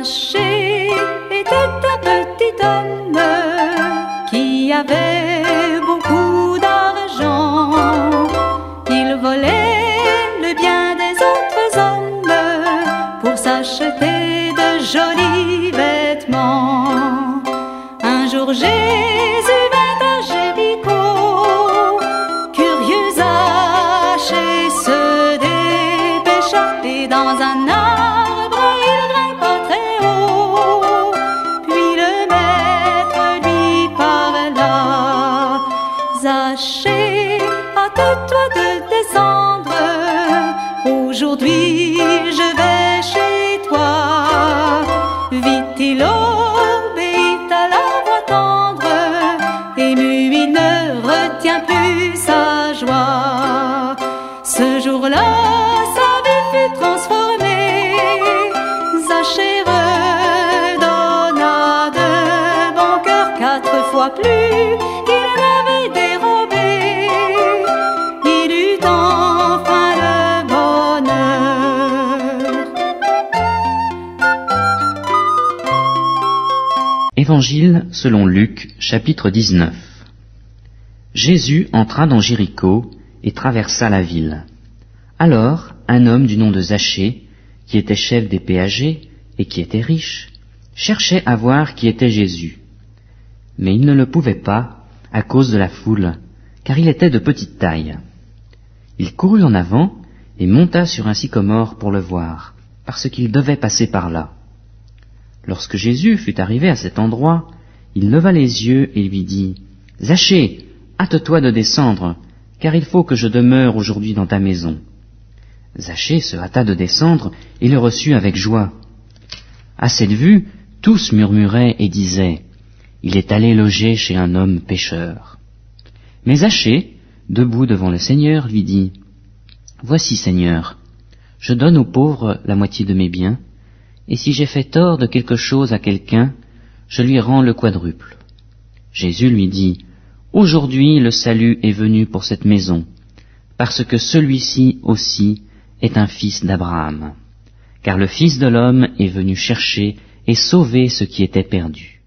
Zachée était un petit homme qui avait beaucoup d'argent. Il volait le bien des autres hommes pour s'acheter de jolis vêtements. Un jour Jésus vint à Jéricho, curieux Zachée se dépêcha et dans un arbre il grimpa très haut. Puis le maître lui parla: Zachée, hâte-toi de descendre, aujourd'hui je vais chez toi. Vite il obéit à la voix tendre, ému il ne retient plus sa joie. Ce jour-là sa vie fut transformée, Zachée redonna de bon cœur 4 fois plus qu'il n'avait dérobé. Il eut enfin le bonheur. Évangile selon Luc, chapitre 19. Jésus entra dans Jéricho et traversa la ville. Alors, un homme du nom de Zachée, qui était chef des péagers et qui était riche, cherchait à voir qui était Jésus. Mais il ne le pouvait pas à cause de la foule, car il était de petite taille. Il courut en avant et monta sur un sycomore pour le voir, parce qu'il devait passer par là. Lorsque Jésus fut arrivé à cet endroit, il leva les yeux et lui dit: Zachée, hâte-toi de descendre, car il faut que je demeure aujourd'hui dans ta maison. Zachée se hâta de descendre et le reçut avec joie. À cette vue, tous murmuraient et disaient: Il est allé loger chez un homme pécheur. Mais Zachée, debout devant le Seigneur, lui dit: Voici, Seigneur, je donne aux pauvres la moitié de mes biens, et si j'ai fait tort de quelque chose à quelqu'un, je lui rends le quadruple. Jésus lui dit: Aujourd'hui le salut est venu pour cette maison, parce que celui-ci aussi est un fils d'Abraham. Car le Fils de l'homme est venu chercher et sauver ce qui était perdu.